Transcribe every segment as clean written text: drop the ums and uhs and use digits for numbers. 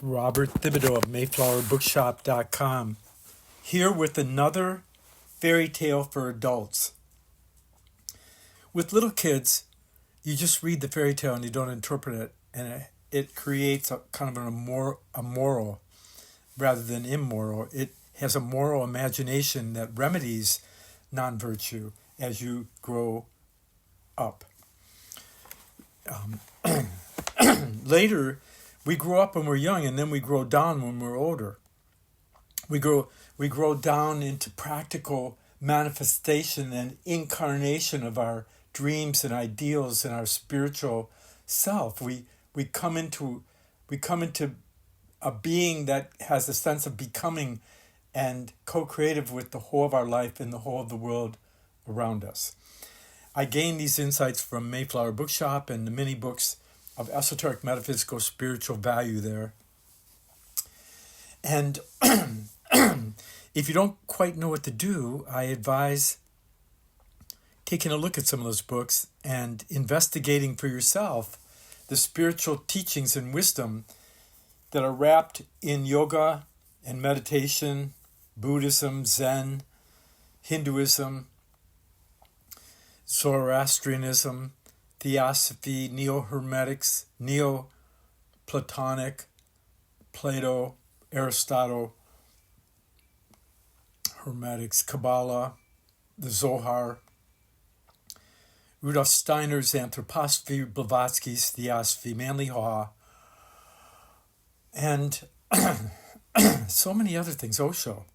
Robert Thibodeau of MayflowerBookshop.com, here with another fairy tale for adults. With little kids, you just read the fairy tale and you don't interpret it, and it creates a kind of a moral rather than immoral. It has a moral imagination that remedies non-virtue as you grow up. Later, we grow up when we're young, and then we grow down when we're older. We grow down into practical manifestation and incarnation of our dreams and ideals and our spiritual self. We come into a being that has a sense of becoming and co-creative with the whole of our life and the whole of the world around us. I gained these insights from Mayflower Bookshop and the many books of esoteric, metaphysical, spiritual value there. And if you don't quite know what to do, I advise taking a look at some of those books and investigating for yourself the spiritual teachings and wisdom that are wrapped in yoga and meditation, Buddhism, Zen, Hinduism, Zoroastrianism, Theosophy, Neo-Hermetics, Neo-Platonic, Plato, Aristotle, Hermetics, Kabbalah, the Zohar, Rudolf Steiner's Anthroposophy, Blavatsky's Theosophy, Manly Haw, and so many other things, Osho.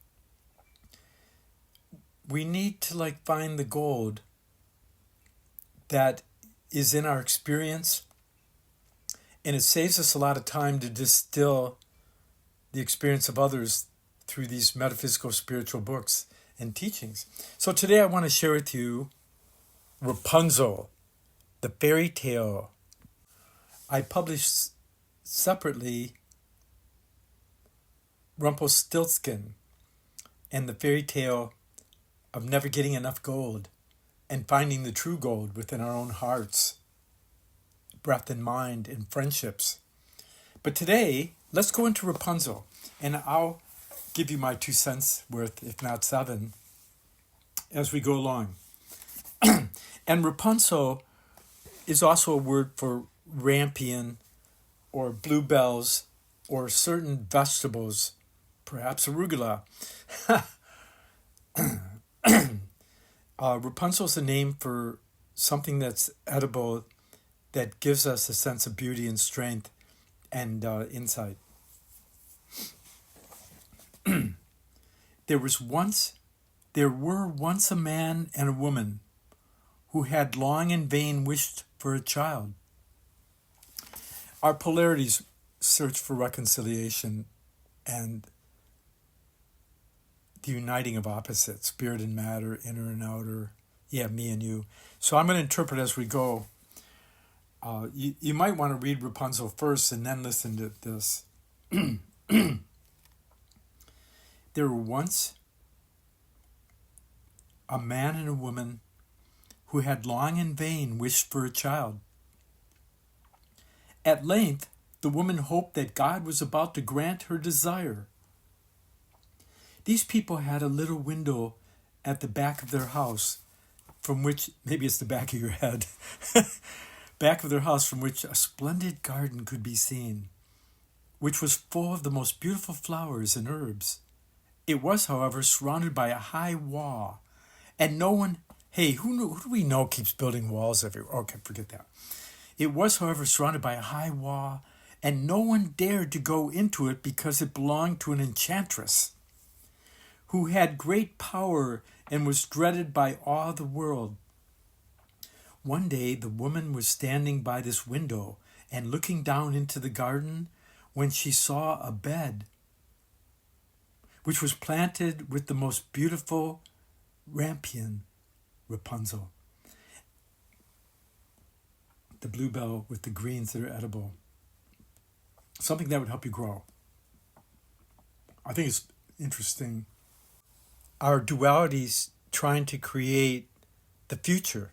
We need to find the gold that is in our experience, and it saves us a lot of time to distill the experience of others through these metaphysical spiritual books and teachings. So today I want to share with you Rapunzel, the fairy tale. I published separately Rumpelstiltskin and the fairy tale of never getting enough gold and finding the true gold within our own hearts, breath and mind, and friendships. But today, let's go into Rapunzel, and I'll give you my 2 cents worth, if not 7, as we go along. And Rapunzel is also a word for rampion or bluebells or certain vegetables, perhaps arugula. Rapunzel is a name for something that's edible that gives us a sense of beauty and strength and insight. There were once a man and a woman who had long and vain wished for a child. Our polarities search for reconciliation and the uniting of opposites, spirit and matter, inner and outer, me and you. So I'm going to interpret as we go. You might want to read Rapunzel first and then listen to this. There were once a man and a woman who had long and vain wished for a child. At length, the woman hoped that God was about to grant her desire. These people had a little window at the back of their house, from which, maybe it's the back of your head, back of their house from which a splendid garden could be seen, which was full of the most beautiful flowers and herbs. It was, however, surrounded by a high wall, and no one, who do we know keeps building walls everywhere? Okay, forget that. It was, however, surrounded by a high wall, and no one dared to go into it because it belonged to an enchantress who had great power and was dreaded by all the world. One day the woman was standing by this window and looking down into the garden when she saw a bed which was planted with the most beautiful rampion, Rapunzel, the bluebell with the greens that are edible, something that would help you grow. I think it's interesting. Our dualities trying to create the future,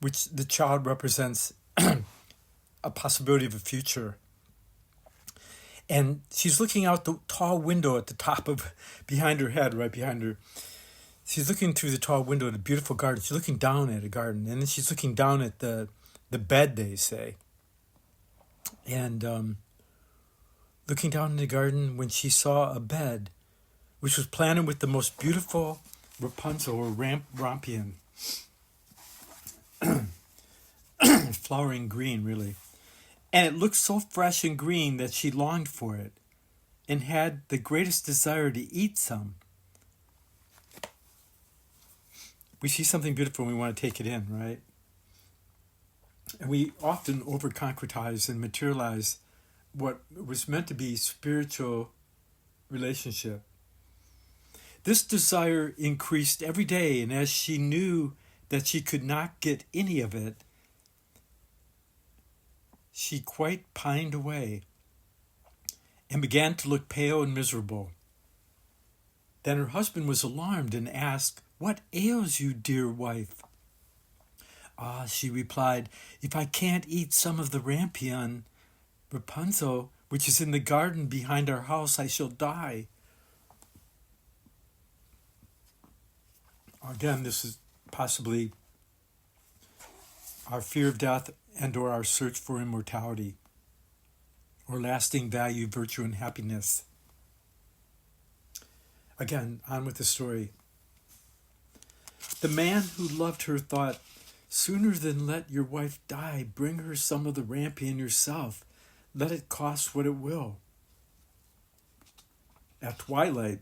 which the child represents a possibility of a future. And she's looking out the tall window at the top of, behind her head, right behind her. She's looking through the tall window at a beautiful garden. She's looking down at a garden. And then she's looking down at the bed, they say. And looking down in the garden when she saw a bed, which was planted with the most beautiful Rapunzel or rampion. Flowering green, really. And it looked so fresh and green that she longed for it and had the greatest desire to eat some. We see something beautiful and we want to take it in, right? And we often over-concretize and materialize what was meant to be spiritual relationship. This desire increased every day, and as she knew that she could not get any of it, she quite pined away and began to look pale and miserable. Then her husband was alarmed and asked, "What ails you, dear wife?" "Ah," she replied, "if I can't eat some of the rampion, Rapunzel, which is in the garden behind our house, I shall die." Again, this is possibly our fear of death and or our search for immortality or lasting value, virtue, and happiness. Again, on with the story. The man who loved her thought, "Sooner than let your wife die, bring her some of the rampion yourself. Let it cost what it will." At twilight,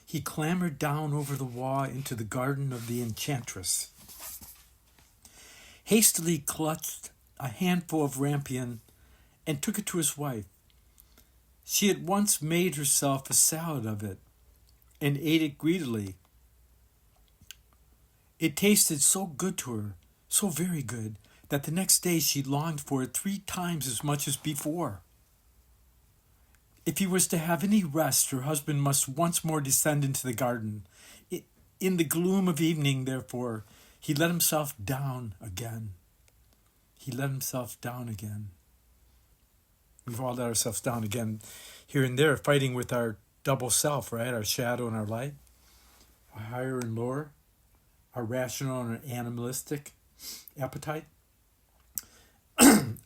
he clambered down over the wall into the garden of the enchantress, hastily clutched a handful of rampion and took it to his wife. She at once made herself a salad of it and ate it greedily. It tasted so good to her, so very good, that the next day she longed for it 3 times as much as before. If he was to have any rest, her husband must once more descend into the garden. In the gloom of evening, therefore, he let himself down again. He let himself down again. We've all let ourselves down again, here and there, fighting with our double self, right? Our shadow and our light, our higher and lower, our rational and our animalistic appetite.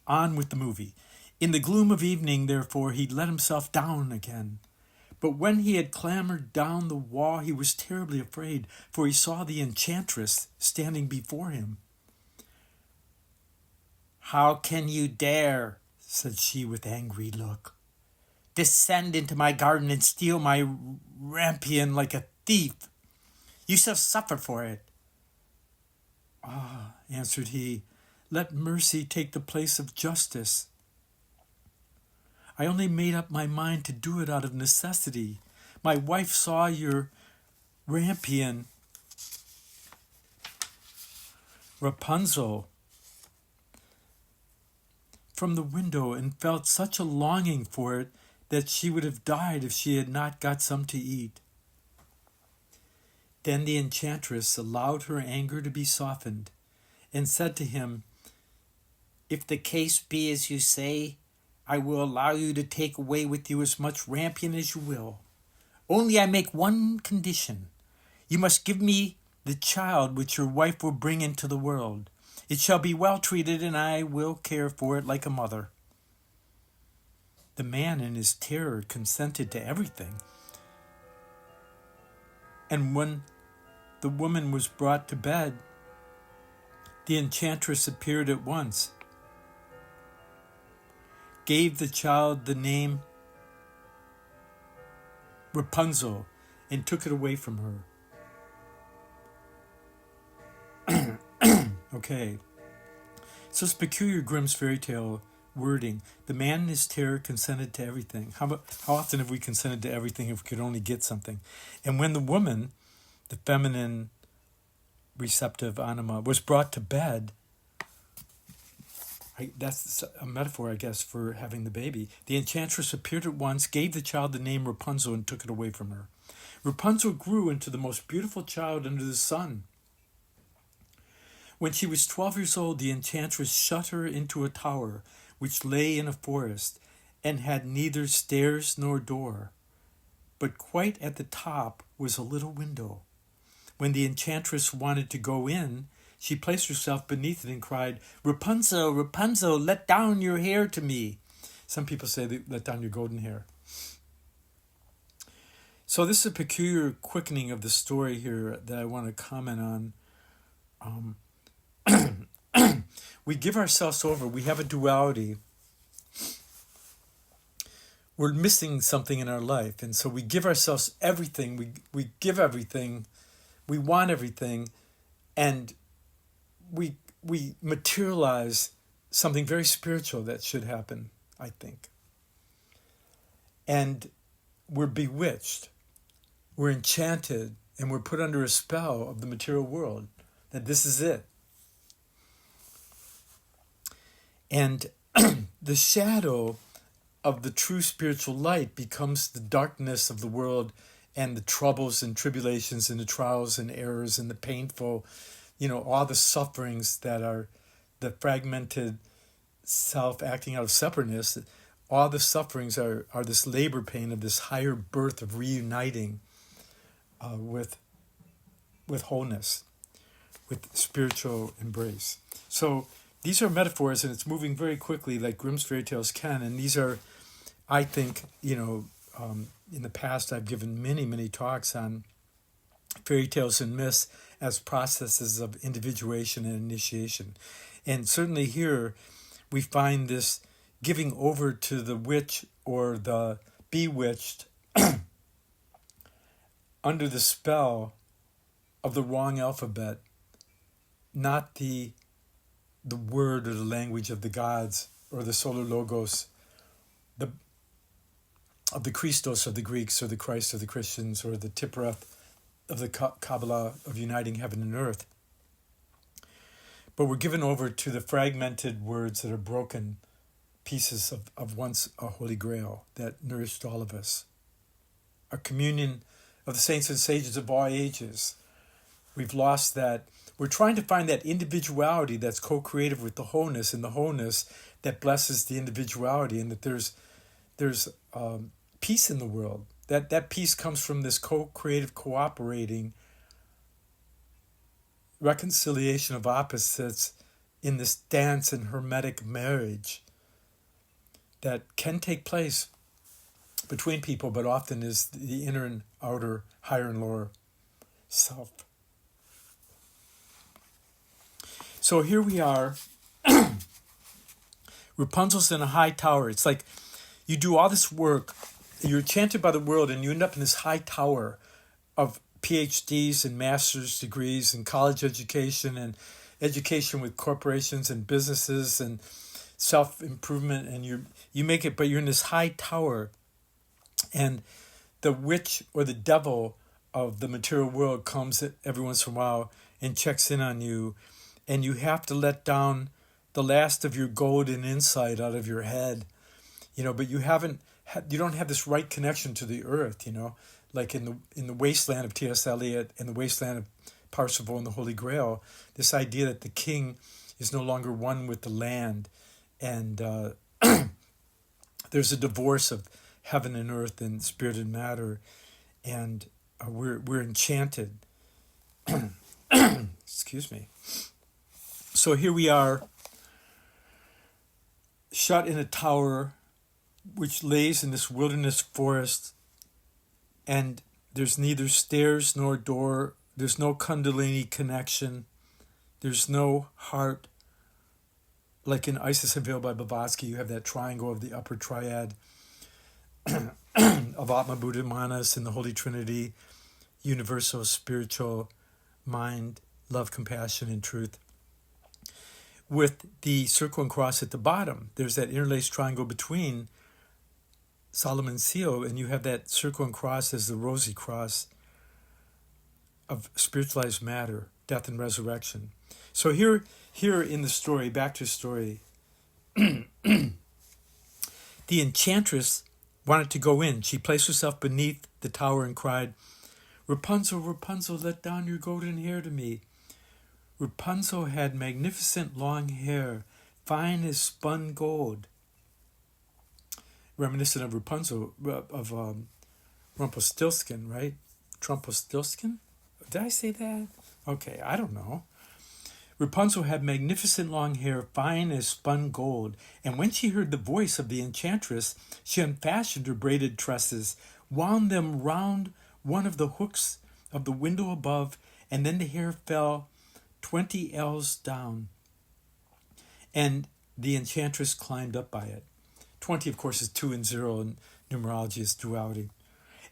On with the movie. In the gloom of evening, therefore, he let himself down again. But when he had clambered down the wall, he was terribly afraid, for he saw the enchantress standing before him. "How can you dare," said she with angry look, "descend into my garden and steal my rampion like a thief? You shall suffer for it." "Ah," answered he, "let mercy take the place of justice. I only made up my mind to do it out of necessity. My wife saw your rampion, Rapunzel, from the window and felt such a longing for it that she would have died if she had not got some to eat." Then the enchantress allowed her anger to be softened and said to him, "If the case be as you say, I will allow you to take away with you as much rampion as you will. Only I make one condition. You must give me the child which your wife will bring into the world. It shall be well treated, and I will care for it like a mother." The man in his terror consented to everything. And when the woman was brought to bed, the enchantress appeared at once, gave the child the name Rapunzel, and took it away from her. Okay. So it's peculiar Grimm's fairy tale wording. The man in his terror consented to everything. How often have we consented to everything if we could only get something? And when the woman, the feminine receptive anima, was brought to bed, that's a metaphor, I guess, for having the baby. The enchantress appeared at once, gave the child the name Rapunzel, and took it away from her. Rapunzel grew into the most beautiful child under the sun. When she was 12 years old, the enchantress shut her into a tower which lay in a forest, and had neither stairs nor door, but quite at the top was a little window. When the enchantress wanted to go in, she placed herself beneath it and cried, "Rapunzel, Rapunzel, let down your hair to me." Some people say, "Let down your golden hair." So this is a peculiar quickening of the story here that I want to comment on. We give ourselves over. We have a duality. We're missing something in our life. And so we give ourselves everything. We give everything. We want everything. And we materialize something very spiritual that should happen, I think. And we're bewitched. We're enchanted. And we're put under a spell of the material world. That this is it. And the shadow of the true spiritual light becomes the darkness of the world and the troubles and tribulations and the trials and errors and the painful, all the sufferings that are the fragmented self acting out of separateness. All the sufferings are this labor pain of this higher birth of reuniting with wholeness, with spiritual embrace. So these are metaphors, and it's moving very quickly like Grimm's fairy tales can. And these are, I think, in the past I've given many, many talks on fairy tales and myths as processes of individuation and initiation. And certainly here we find this giving over to the witch or the bewitched under the spell of the wrong alphabet, not the word or the language of the gods or the solar logos, of the Christos of the Greeks or the Christ of the Christians or the Tipperath of the Kabbalah of uniting heaven and earth. But we're given over to the fragmented words that are broken pieces of once a holy grail that nourished all of us. A communion of the saints and sages of all ages. We've lost that. We're trying to find that individuality that's co-creative with the wholeness, and the wholeness that blesses the individuality, and that there's peace in the world. That peace comes from this co-creative, cooperating reconciliation of opposites in this dance and hermetic marriage that can take place between people, but often is the inner and outer, higher and lower self. So here we are. Rapunzel's in a high tower. It's like you do all this work, you're enchanted by the world, and you end up in this high tower of PhDs and master's degrees and college education and education with corporations and businesses and self-improvement, and you make it, but you're in this high tower, and the witch or the devil of the material world comes every once in a while and checks in on you, and you have to let down the last of your golden insight out of your head, but you don't have this right connection to the earth, like in the wasteland of T.S. Eliot and the wasteland of Parsifal and the Holy Grail, this idea that the king is no longer one with the land, and there's a divorce of heaven and earth and spirit and matter, and we're enchanted. Excuse me. So here we are, shut in a tower which lays in this wilderness forest, and there's neither stairs nor door, there's no kundalini connection, there's no heart. Like in Isis Unveiled by Blavatsky, you have that triangle of the upper triad of Atma, Buddha, Manas, and the Holy Trinity, universal, spiritual, mind, love, compassion, and truth. With the circle and cross at the bottom, there's that interlaced triangle between Solomon's seal, and you have that circle and cross as the rosy cross of spiritualized matter, death and resurrection. So here in the story, back to the story, the enchantress wanted to go in. She placed herself beneath the tower and cried, "Rapunzel, Rapunzel, let down your golden hair to me." Rapunzel had magnificent long hair, fine as spun gold. reminiscent of Rapunzel, of Rumpelstiltskin, right? Trumpelstiltskin? Did I say that? Okay, I don't know. Rapunzel had magnificent long hair, fine as spun gold, and when she heard the voice of the enchantress, she unfastened her braided tresses, wound them round one of the hooks of the window above, and then the hair fell 20 ells down, and the enchantress climbed up by it. 20, of course, is 2 and 0, and numerology is duality.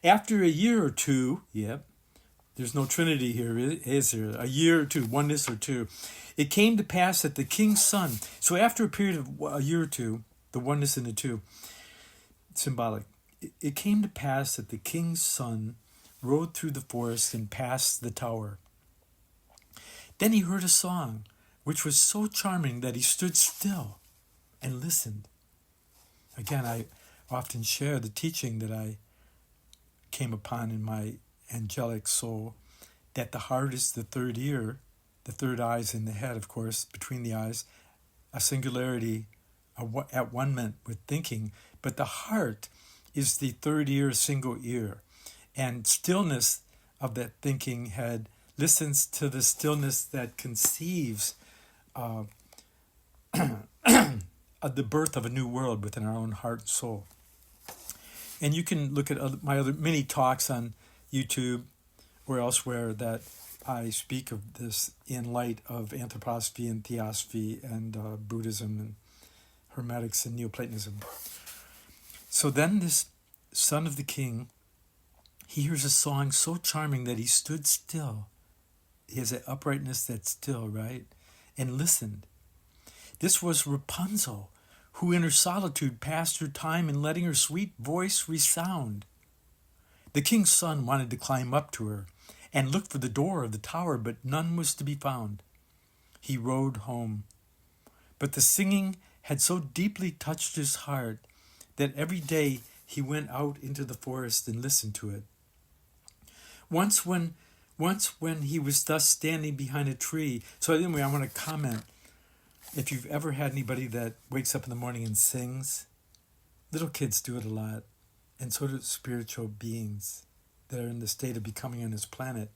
After a year or two, there's no trinity here, is there? A year or two, oneness or two. It came to pass that the king's son, so after a period of a year or two, the oneness and the two, symbolic. It came to pass that the king's son rode through the forest and passed the tower. Then he heard a song, which was so charming that he stood still and listened. Again, I often share the teaching that I came upon in my angelic soul, that the heart is the third ear, the third eye is in the head, of course, between the eyes, a singularity at one moment with thinking, but the heart is the third ear, single ear, and stillness of that thinking head listens to the stillness that conceives the birth of a new world within our own heart and soul. And you can look at my other many talks on YouTube or elsewhere that I speak of this in light of anthroposophy and theosophy and Buddhism and Hermetics and Neoplatonism. So then this son of the king, he hears a song so charming that he stood still. He has an uprightness that's still, right? And listened. This was Rapunzel, who in her solitude passed her time in letting her sweet voice resound. The king's son wanted to climb up to her and look for the door of the tower, but none was to be found. He rode home. But the singing had so deeply touched his heart that every day he went out into the forest and listened to it. Once when he was thus standing behind a tree. So anyway, I want to comment. If you've ever had anybody that wakes up in the morning and sings, little kids do it a lot, and so do spiritual beings that are in the state of becoming on this planet.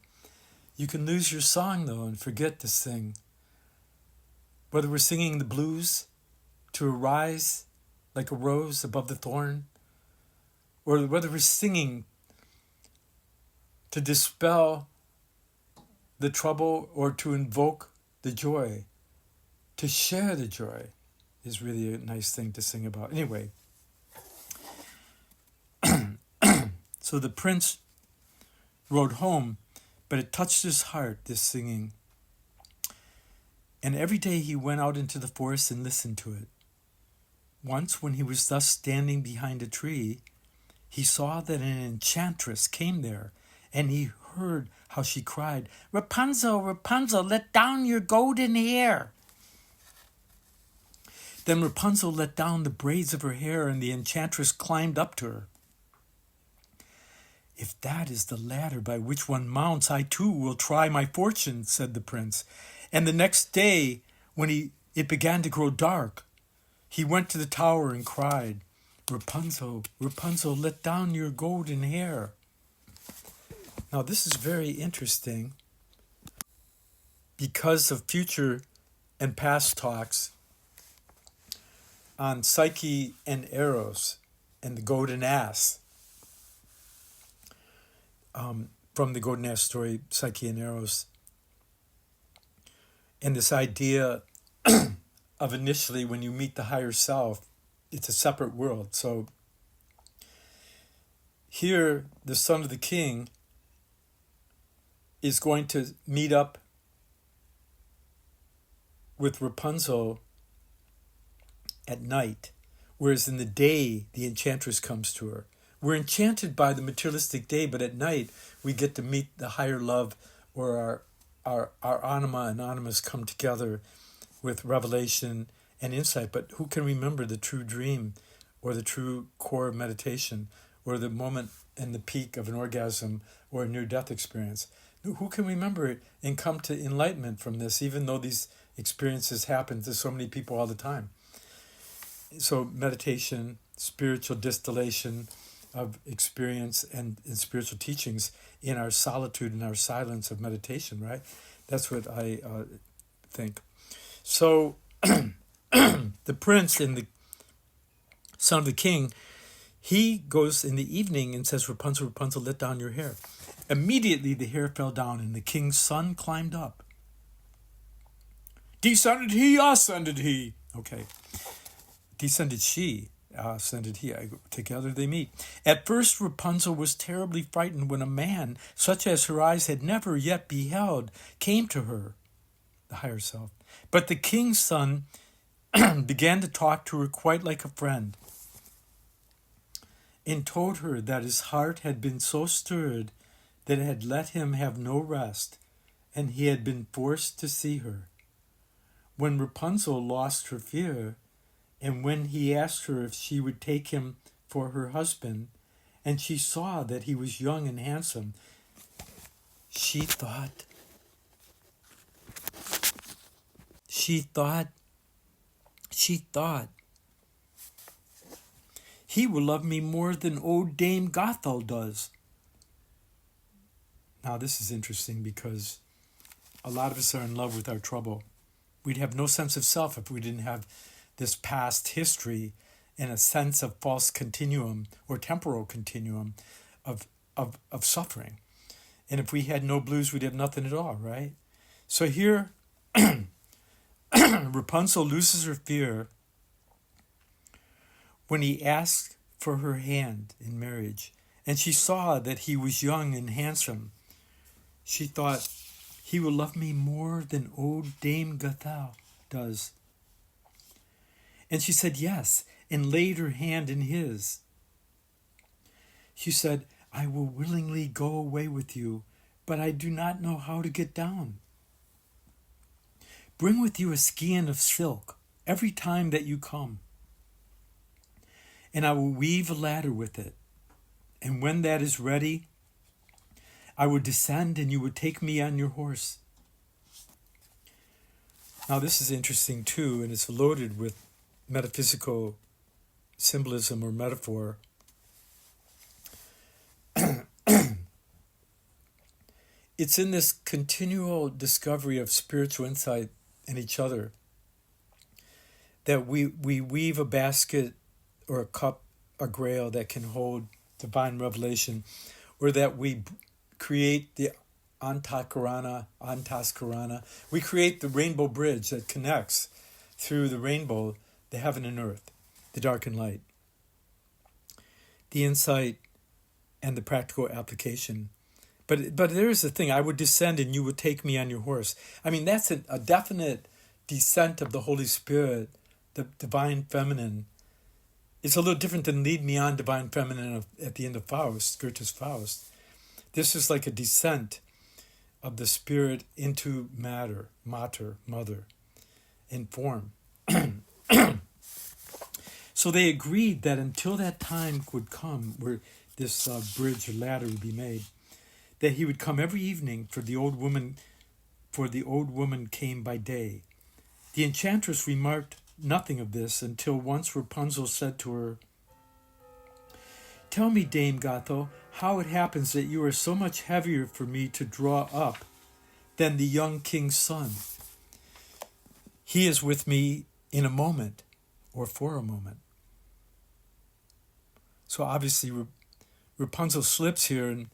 You can lose your song, though, and forget to sing. Whether we're singing the blues, to arise like a rose above the thorn, or whether we're singing to dispel the trouble or to invoke the joy, to share the joy is really a nice thing to sing about. Anyway, so the prince rode home, but it touched his heart, this singing. And every day he went out into the forest and listened to it. Once, when he was thus standing behind a tree, he saw that an enchantress came there, and he heard how she cried, "Rapunzel, Rapunzel, let down your golden hair." Then Rapunzel let down the braids of her hair, and the enchantress climbed up to her. "If that is the ladder by which one mounts, I too will try my fortune," said the prince. And the next day, when it began to grow dark, he went to the tower and cried, "Rapunzel, Rapunzel, let down your golden hair." Now this is very interesting because of future and past talks on Psyche and Eros and the golden ass. From the golden ass story, Psyche and Eros. And this idea of initially when you meet the higher self, it's a separate world. So here, the son of the king is going to meet up with Rapunzel at night, whereas in the day, the enchantress comes to her. We're enchanted by the materialistic day, but at night, we get to meet the higher love, or our anima and animas come together with revelation and insight. But who can remember the true dream or the true core of meditation or the moment and the peak of an orgasm or a near-death experience? Who can remember it and come to enlightenment from this, even though these experiences happen to so many people all the time? So meditation, spiritual distillation of experience and spiritual teachings in our solitude and our silence of meditation, right? That's what I think. So the prince and the son of the king, he goes in the evening and says, Rapunzel, Rapunzel, let down your hair. Immediately the hair fell down and the king's son climbed up. Descended he, ascended he. Okay. Descended she, ascended he. Together they meet. At first Rapunzel was terribly frightened when a man, such as her eyes had never yet beheld, came to her, the higher self. But the king's son began to talk to her quite like a friend, and told her that his heart had been so stirred that it had let him have no rest, and he had been forced to see her. When Rapunzel lost her fear, and when he asked her if she would take him for her husband, and she saw that he was young and handsome, she thought, he will love me more than old Dame Gothel does. Now this is interesting because a lot of us are in love with our trouble. We'd have no sense of self if we didn't have this past history and a sense of false continuum or temporal continuum of suffering. And if we had no blues, we'd have nothing at all, right? So here, Rapunzel loses her fear when he asked for her hand in marriage, and she saw that he was young and handsome. She thought, he will love me more than old Dame Gothel does. And she said yes, and laid her hand in his. She said, I will willingly go away with you, but I do not know how to get down. Bring with you a skein of silk every time that you come, and I will weave a ladder with it. And when that is ready, I will descend and you will take me on your horse. Now this is interesting too, and it's loaded with metaphysical symbolism or metaphor. It's in this continual discovery of spiritual insight in each other that we weave a basket or a cup, a grail that can hold divine revelation, or that we create the antaskarana. We create the rainbow bridge that connects through the rainbow, the heaven and earth, the dark and light, the insight and the practical application. But there's the thing, I would descend and you would take me on your horse. I mean, that's a definite descent of the Holy Spirit, the divine feminine. It's a little different than lead me on, divine feminine, at the end of Faust, Goethe's Faust. This is like a descent of the spirit into matter, mother, in form. So they agreed that until that time would come, where this bridge or ladder would be made, that he would come every evening, for the old woman came by day. The enchantress remarked nothing of this until once Rapunzel said to her, Tell me, Dame Gothel, how it happens that you are so much heavier for me to draw up than the young king's son. He is with me in a moment, or for a moment. So obviously Rapunzel slips here and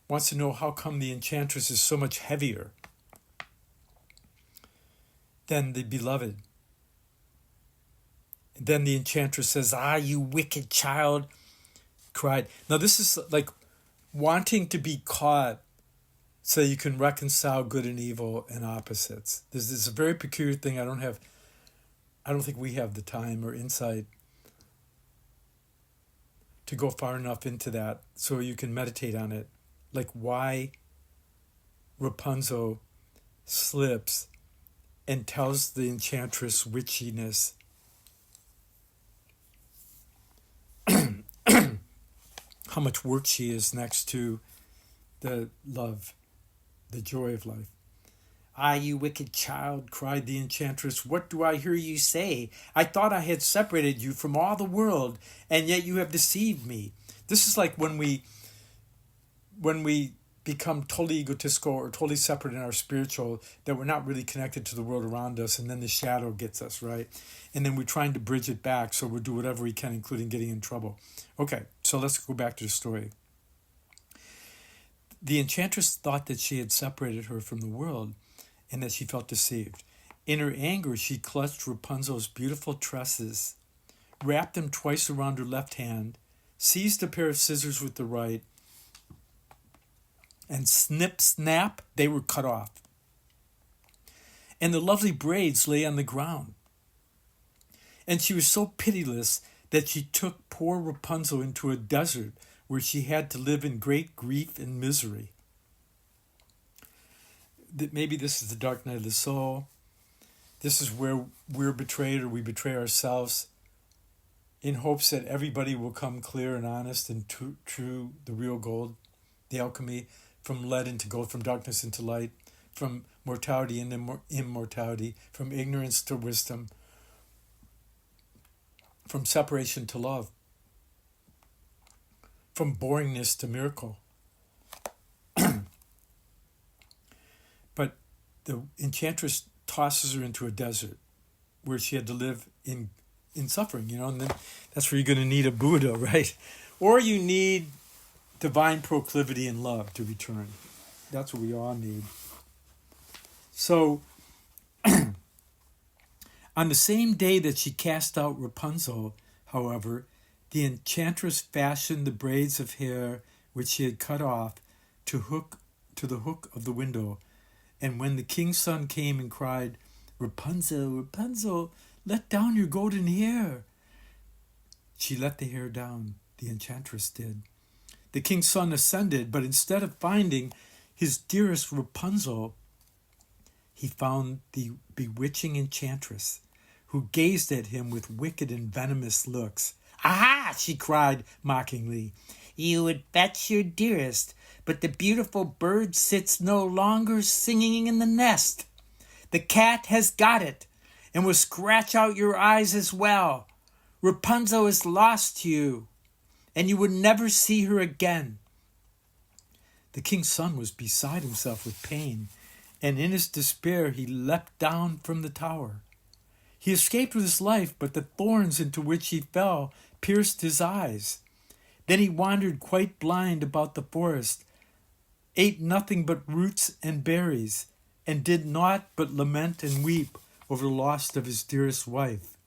wants to know how come the enchantress is so much heavier than the beloved. And then the enchantress says, you wicked child, cried. Now this is like wanting to be caught so you can reconcile good and evil and opposites. This is a very peculiar thing. I don't think we have the time or insight to go far enough into that so you can meditate on it. Like why Rapunzel slips and tells the enchantress witchiness. How much work she is next to the love, the joy of life. "Ah, you wicked child," cried the enchantress, "what do I hear you say? I thought I had separated you from all the world, and yet you have deceived me." This is like when we become totally egotistical or totally separate in our spiritual, that we're not really connected to the world around us, and then the shadow gets us, right? And then we're trying to bridge it back, so we'll do whatever we can, including getting in trouble. Okay, so let's go back to the story. The enchantress thought that she had separated her from the world and that she felt deceived. In her anger, she clutched Rapunzel's beautiful tresses, wrapped them twice around her left hand, seized a pair of scissors with the right, and snip, snap, they were cut off. And the lovely braids lay on the ground. And she was so pitiless that she took poor Rapunzel into a desert where she had to live in great grief and misery. Maybe this is the dark night of the soul. This is where we're betrayed, or we betray ourselves, in hopes that everybody will come clear and honest and true, the real gold, the alchemy, from lead into gold, from darkness into light, from mortality into immortality, from ignorance to wisdom, from separation to love, from boringness to miracle. But the enchantress tosses her into a desert where she had to live in suffering, and then that's where you're going to need a Buddha, right? Or you need divine proclivity and love to return. That's what we all need. So, on the same day that she cast out Rapunzel, however, the enchantress fashioned the braids of hair which she had cut off to the hook of the window. And when the king's son came and cried, "Rapunzel, Rapunzel, let down your golden hair," she let the hair down, the enchantress did. The king's son ascended, but instead of finding his dearest Rapunzel, he found the bewitching enchantress, who gazed at him with wicked and venomous looks. "Aha!" she cried mockingly. "You would fetch your dearest, but the beautiful bird sits no longer singing in the nest. The cat has got it, and will scratch out your eyes as well. Rapunzel is lost to you, and you would never see her again." The king's son was beside himself with pain, and in his despair he leapt down from the tower. He escaped with his life, but the thorns into which he fell pierced his eyes. Then he wandered quite blind about the forest, ate nothing but roots and berries, and did naught but lament and weep over the loss of his dearest wife.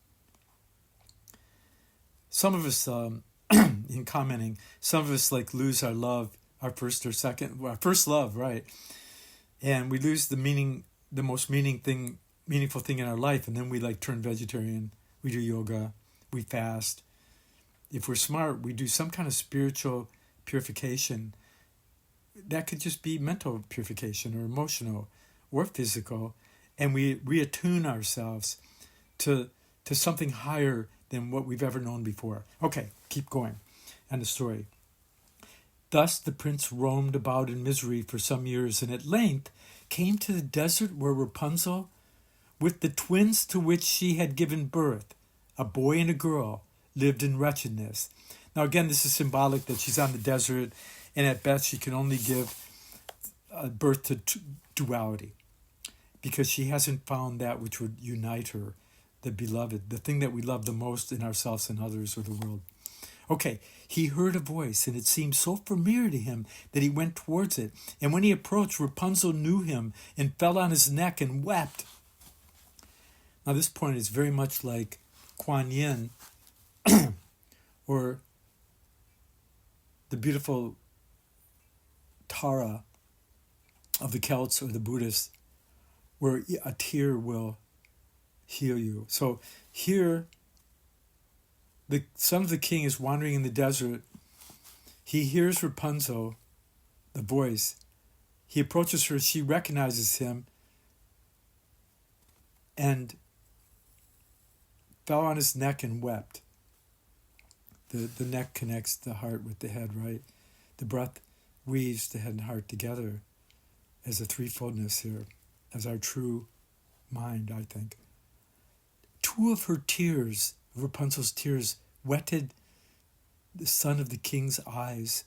Some of us, in commenting, some of us lose our love, our first love, right? And we lose the most meaningful thing in our life, and then we turn vegetarian, we do yoga, we fast. If we're smart, we do some kind of spiritual purification. That could just be mental purification or emotional or physical, and we reattune ourselves to something higher than what we've ever known before. Okay, keep going. And the story. Thus the prince roamed about in misery for some years, and at length came to the desert where Rapunzel, with the twins to which she had given birth, a boy and a girl, lived in wretchedness. Now again, this is symbolic that she's on the desert, and at best she can only give birth to duality, because she hasn't found that which would unite her, the beloved, the thing that we love the most in ourselves and others or the world. Okay, he heard a voice, and it seemed so familiar to him that he went towards it. And when he approached, Rapunzel knew him and fell on his neck and wept. Now this point is very much like Kuan Yin or the beautiful Tara of the Celts or the Buddhists, where a tear will heal you. So here, the son of the king is wandering in the desert. He hears Rapunzel, the voice. He approaches her. She recognizes him and fell on his neck and wept. The neck connects the heart with the head, right? The breath weaves the head and heart together as a threefoldness here. as our true mind, I think. Two of her tears, Rapunzel's tears, wetted the son of the king's eyes,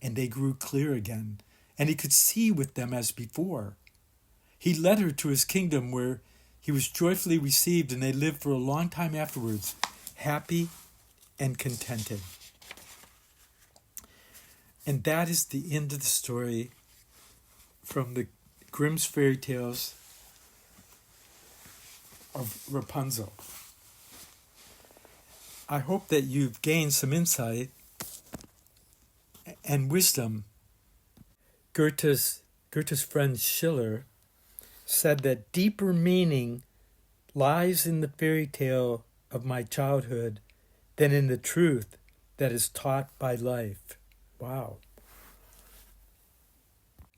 and they grew clear again, and he could see with them as before. He led her to his kingdom where he was joyfully received, and they lived for a long time afterwards, happy and contented. And that is the end of the story from the Grimm's Fairy Tales of Rapunzel. I hope that you've gained some insight and wisdom. Goethe's friend Schiller said that deeper meaning lies in the fairy tale of my childhood than in the truth that is taught by life. Wow.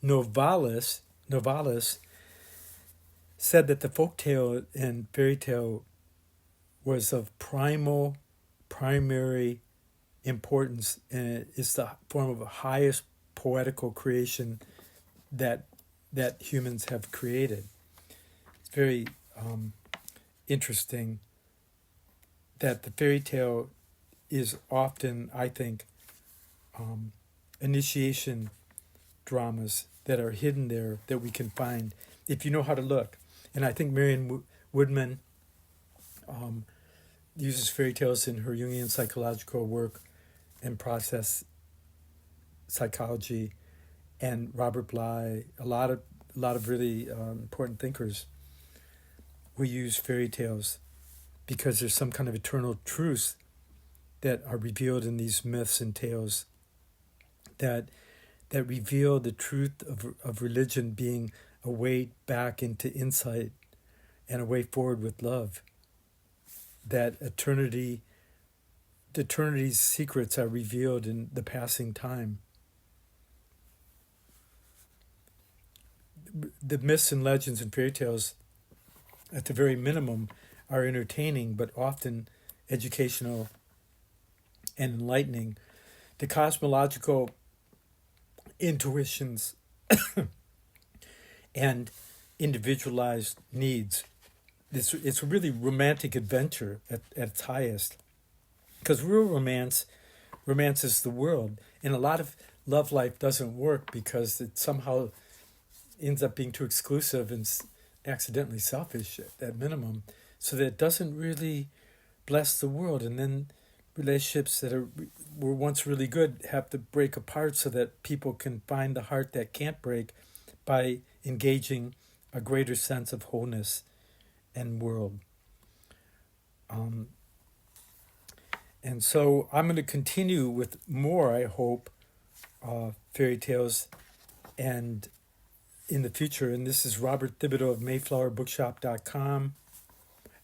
Novalis said that the folktale and fairy tale was of primary importance, and it is the form of the highest poetical creation that humans have created. It's very interesting that the fairy tale is often, I think, initiation dramas that are hidden there that we can find if you know how to look. And I think Marion Woodman uses fairy tales in her Jungian psychological work and process psychology, and Robert Bly, a lot of really important thinkers who use fairy tales because there's some kind of eternal truths that are revealed in these myths and tales that reveal the truth of religion being a way back into insight and a way forward with love. That eternity's secrets are revealed in the passing time. The myths and legends and fairy tales, at the very minimum, are entertaining, but often educational and enlightening. The cosmological intuitions and individualized needs. It's a really romantic adventure at its highest. Because real romance is the world. And a lot of love life doesn't work because it somehow ends up being too exclusive and accidentally selfish at minimum. So that it doesn't really bless the world. And then relationships that were once really good have to break apart so that people can find the heart that can't break by engaging a greater sense of wholeness and world. And so I'm going to continue with more, I hope, fairy tales and in the future. And this is Robert Thibodeau of MayflowerBookshop.com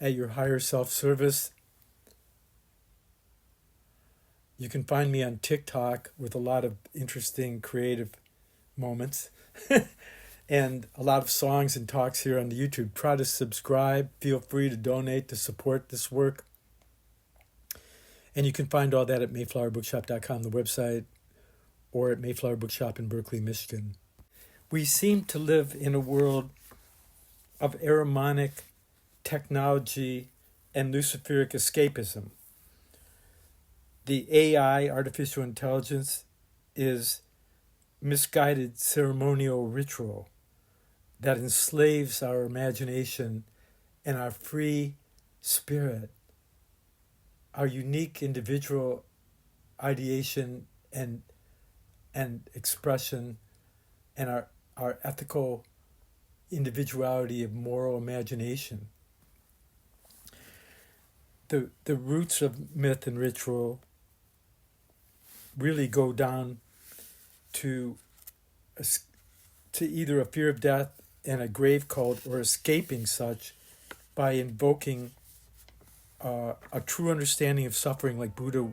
at your higher self service. You can find me on TikTok with a lot of interesting creative moments and a lot of songs and talks here on the YouTube. Try to subscribe. Feel free to donate to support this work. And you can find all that at MayflowerBookshop.com, the website, or at Mayflower Bookshop in Berkley, Michigan. We seem to live in a world of ahrimanic technology and luciferic escapism. The AI, artificial intelligence, is misguided ceremonial ritual that enslaves our imagination and our free spirit, our unique individual ideation and expression, and our ethical individuality of moral imagination. The roots of myth and ritual really go down to either a fear of death and a grave cult, or escaping such by invoking a true understanding of suffering, like Buddha's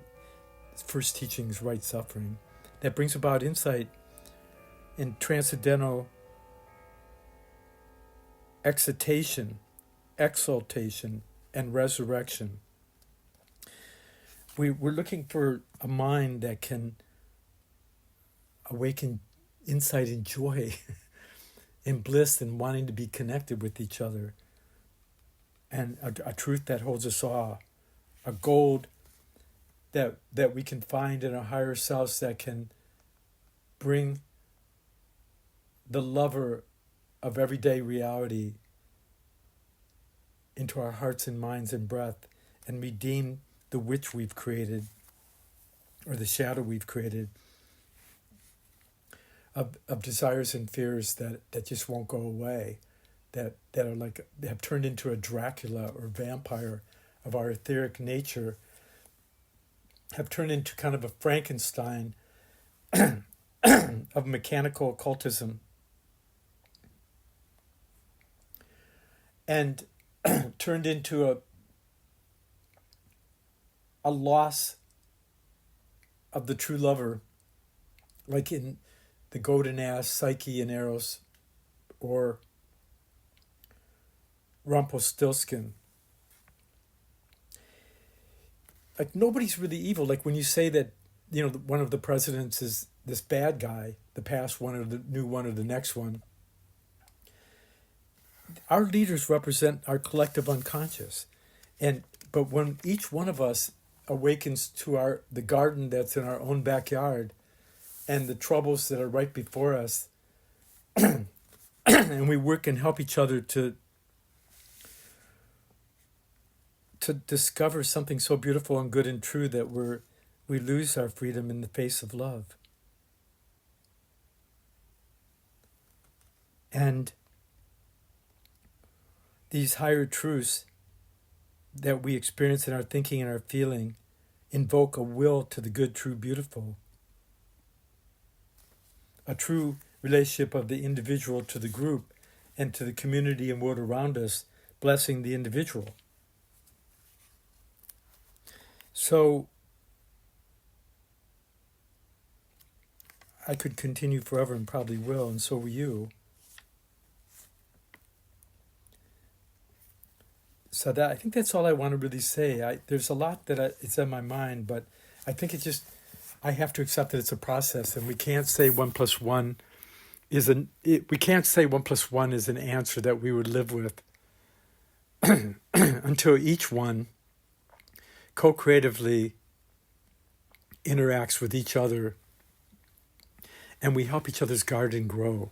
first teachings, right suffering, that brings about insight in transcendental exaltation, and resurrection. We're looking for a mind that can awaken insight and joy in bliss and wanting to be connected with each other. And a truth that holds us awe, a gold that we can find in our higher selves that can bring the lover of everyday reality into our hearts and minds and breath, and redeem the witch we've created, or the shadow we've created, of desires and fears that just won't go away, that are like, they have turned into a Dracula or vampire of our etheric nature, have turned into kind of a Frankenstein of mechanical occultism. And turned into a loss of the true lover, like in the golden ass Psyche and Eros, or Rumpelstiltskin. Like, nobody's really evil. Like when you say that, one of the presidents is this bad guy, the past one or the new one or the next one. Our leaders represent our collective unconscious. But when each one of us awakens to the garden that's in our own backyard and the troubles that are right before us, and we work and help each other to discover something so beautiful and good and true, that we lose our freedom in the face of love. And these higher truths that we experience in our thinking and our feeling invoke a will to the good, true, beautiful. A true relationship of the individual to the group and to the community and world around us, blessing the individual. So I could continue forever and probably will, and so will you. So I think that's all I want to really say. There's a lot that it's in my mind, but I think I have to accept that it's a process, and we can't say 1 + 1 we can't say 1 + 1 is an answer that we would live with until each one co-creatively interacts with each other, and we help each other's garden grow.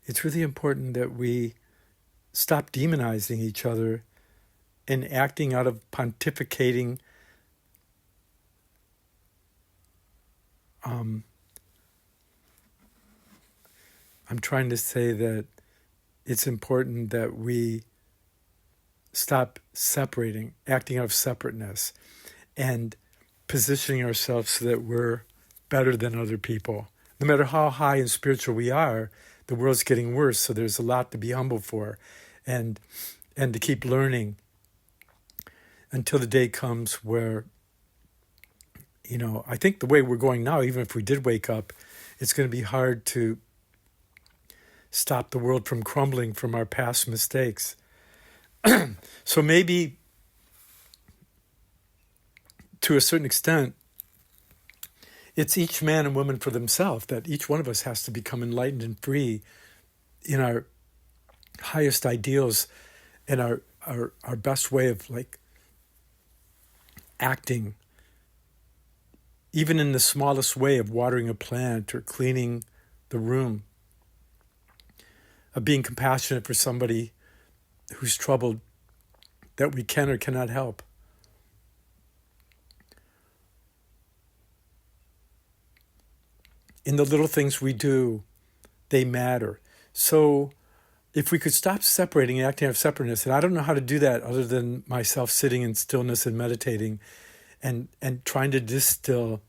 It's really important that we stop demonizing each other and acting out of pontificating I'm trying to say that it's important that we stop separating, acting out of separateness, and positioning ourselves so that we're better than other people. No matter how high and spiritual we are, the world's getting worse, so there's a lot to be humble for, and to keep learning until the day comes where, I think the way we're going now, even if we did wake up, it's going to be hard to stop the world from crumbling from our past mistakes. So maybe, to a certain extent, it's each man and woman for themselves, that each one of us has to become enlightened and free in our highest ideals and our best way of acting, even in the smallest way of watering a plant or cleaning the room, of being compassionate for somebody who's troubled that we can or cannot help. In the little things we do, they matter. So if we could stop separating and acting out of separateness, and I don't know how to do that other than myself sitting in stillness and meditating and trying to distill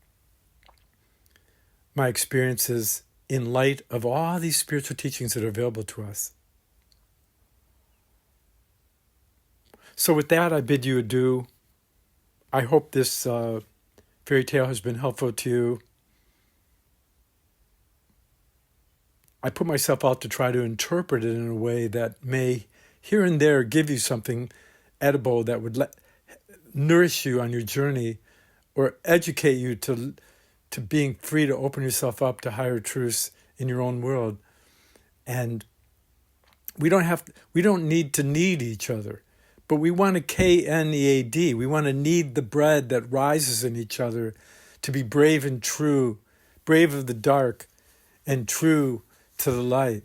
my experiences in light of all these spiritual teachings that are available to us. So with that, I bid you adieu. I hope this fairy tale has been helpful to you. I put myself out to try to interpret it in a way that may here and there give you something edible that would nourish you on your journey, or educate you to being free to open yourself up to higher truths in your own world. And we don't need to need each other, but we want to KNEAD. We want to knead the bread that rises in each other to be brave and true, brave of the dark and true to the light.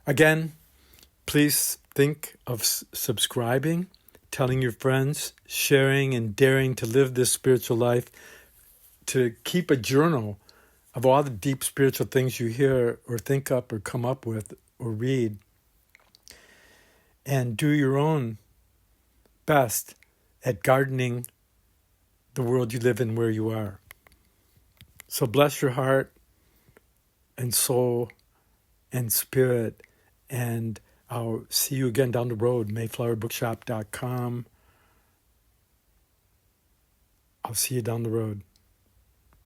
Again, please think of subscribing, telling your friends, sharing, and daring to live this spiritual life, to keep a journal of all the deep spiritual things you hear or think up or come up with or read. And do your own best at gardening the world you live in where you are. So bless your heart and soul and spirit, and I'll see you again down the road, mayflowerbookshop.com. I'll see you down the road.